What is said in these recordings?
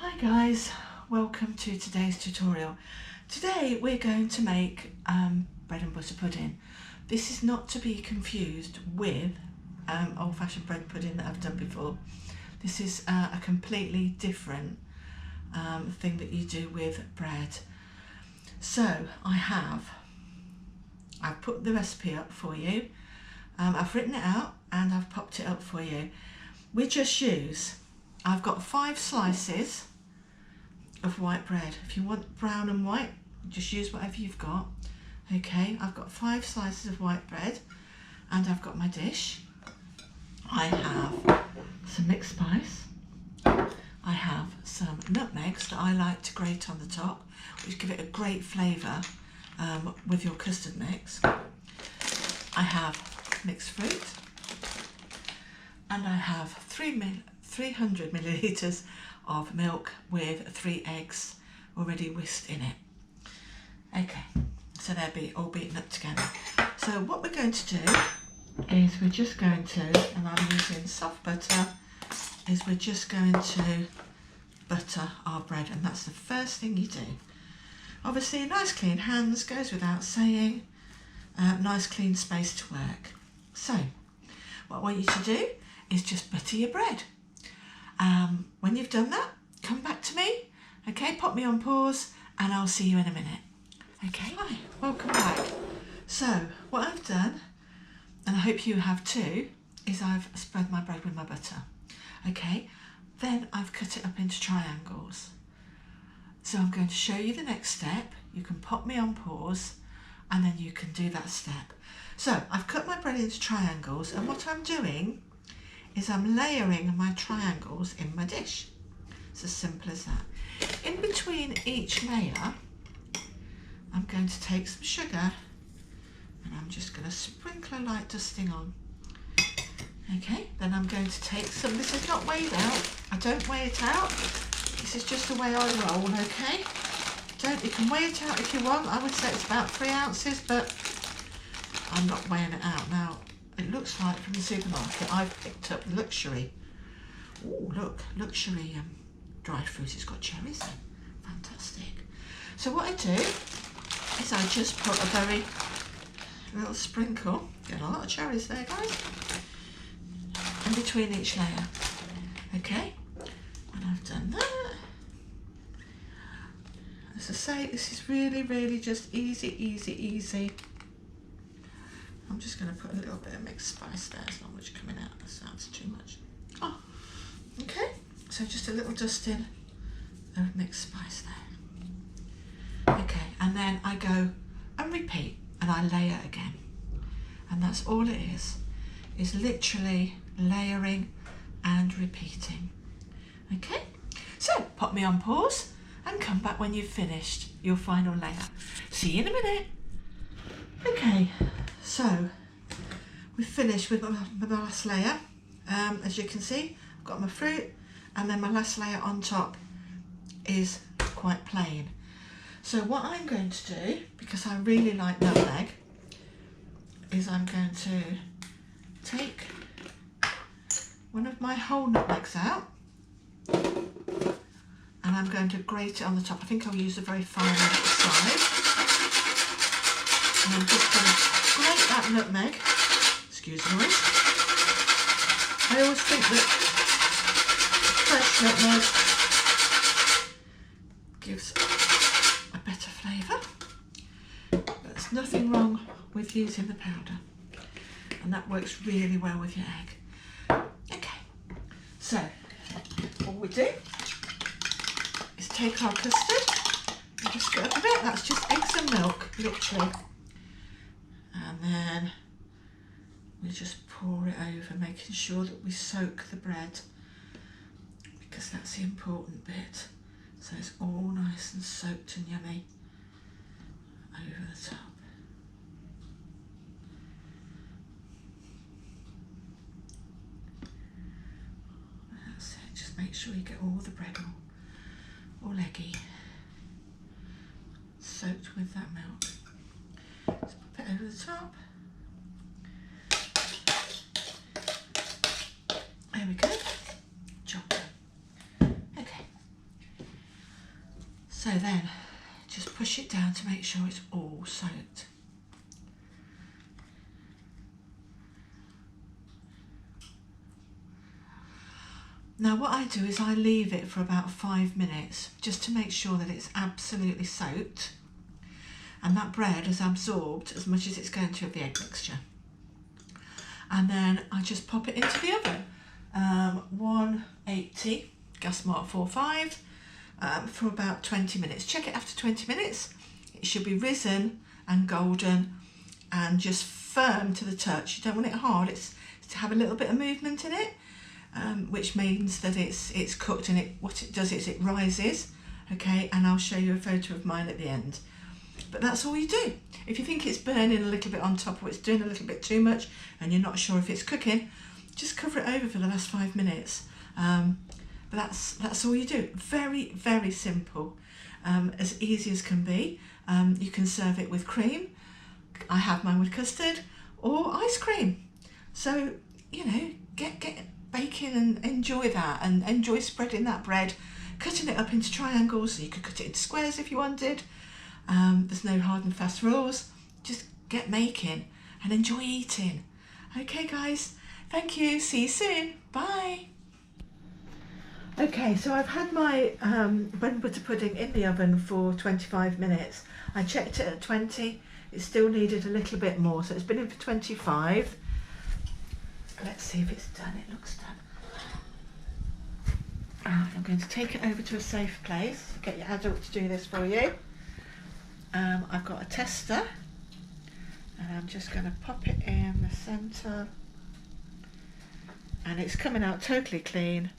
Hi guys, welcome to today's tutorial. Today we're going to make bread and butter pudding. This is not to be confused with old-fashioned bread pudding that I've done before. This is a completely different thing that you do with bread. So I've put the recipe up for you. I've written it out and I've popped it up for you. I've got 5 slices of white bread. If you want brown and white, just use whatever you've got. Okay, I've got 5 slices of white bread and I've got my dish. I have some mixed spice. I have some nutmegs that I like to grate on the top, which give it a great flavour with your custard mix. I have mixed fruit and I have 300 millilitres of milk with 3 eggs already whisked in it. Okay, so they're all beaten up together. So what we're going to do is we're just going to, and I'm using soft butter, is we're just going to butter our bread, and that's the first thing you do. Obviously nice clean hands goes without saying, nice clean space to work. So what I want you to do is just butter your bread. When you've done that, come back to me, okay, pop me on pause and I'll see you in a minute. Okay, hi, welcome back. So what I've done, and I hope you have too, is I've spread my bread with my butter. Okay, then I've cut it up into triangles. So I'm going to show you the next step. You can pop me on pause and then you can do that step. So I've cut my bread into triangles, and what I'm doing is I'm layering my triangles in my dish. It's as simple as that. In between each layer, I'm going to take some sugar and I'm just going to sprinkle a light dusting on. Okay, then I'm going to take some, this is not weighed out, I don't weigh it out, this is just the way I roll, okay? You can weigh it out if you want. I would say it's about 3 ounces, but I'm not weighing it out now. It looks like from the supermarket I've picked up luxury. Oh, look, luxury dried fruit. It's got cherries in. Fantastic. So what I do is I just put a very little sprinkle, getting a lot of cherries there, guys, in between each layer. Okay, and I've done that. As I say, this is really, really just easy. I'm just going to put a little bit of mixed spice there, it's not much coming out, that sounds too much. Oh, okay, so just a little dusting of mixed spice there. Okay, and then I go and repeat and I layer again. And that's all it is literally layering and repeating. Okay, so pop me on pause and come back when you've finished your final layer. See you in a minute. Okay, so we've finished with my last layer. As you can see, I've got my fruit, and then my last layer on top is quite plain. So what I'm going to do, because I really like nutmeg, is I'm going to take one of my whole nutmegs out and I'm going to grate it on the top. I think I'll use a very fine side. And I'm just going to grate that nutmeg. Excuse the noise. I always think that fresh nutmeg gives a better flavour, but there's nothing wrong with using the powder, and that works really well with your egg. Okay, so all we do is take our custard and just get up a bit. That's just eggs and milk, literally. And then we just pour it over, making sure that we soak the bread, because that's the important bit. So it's all nice and soaked and yummy over the top. That's it, just make sure you get all the bread all eggy, soaked with that milk. Just pop it over the top. There we go. Job done. Okay. So then just push it down to make sure it's all soaked. Now what I do is I leave it for about 5 minutes just to make sure that it's absolutely soaked and that bread has absorbed as much as it's going to of the egg mixture. And then I just pop it into the oven, 180, gas mark 45, for about 20 minutes. Check it after 20 minutes. It should be risen and golden and just firm to the touch. You don't want it hard, it's to have a little bit of movement in it. Which means that it's cooked, and what it does is it rises, okay, and I'll show you a photo of mine at the end. But that's all you do. If you think it's burning a little bit on top or it's doing a little bit too much and you're not sure if it's cooking, just cover it over for the last 5 minutes. But that's all you do. Very, very simple, as easy as can be. You can serve it with cream. I have mine with custard or ice cream. So, you know, get baking and enjoy that, and enjoy spreading that bread, cutting it up into triangles. So you could cut it into squares if you wanted. There's no hard and fast rules. Just get making and enjoy eating. Okay guys, thank you, see you soon, bye. Okay, so I've had my bun butter pudding in the oven for 25 minutes. I checked it at 20, it still needed a little bit more, so it's been in for 25. Let's see if it's done. It looks done. I'm going to take it over to a safe place. Get your adult to do this for you. I've got a tester and I'm just going to pop it in the centre, and it's coming out totally clean.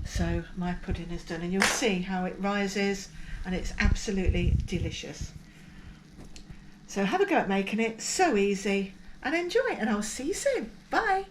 So my pudding is done, and you'll see how it rises, and it's absolutely delicious. So have a go at making it, so easy, and enjoy, and I'll see you soon. Bye.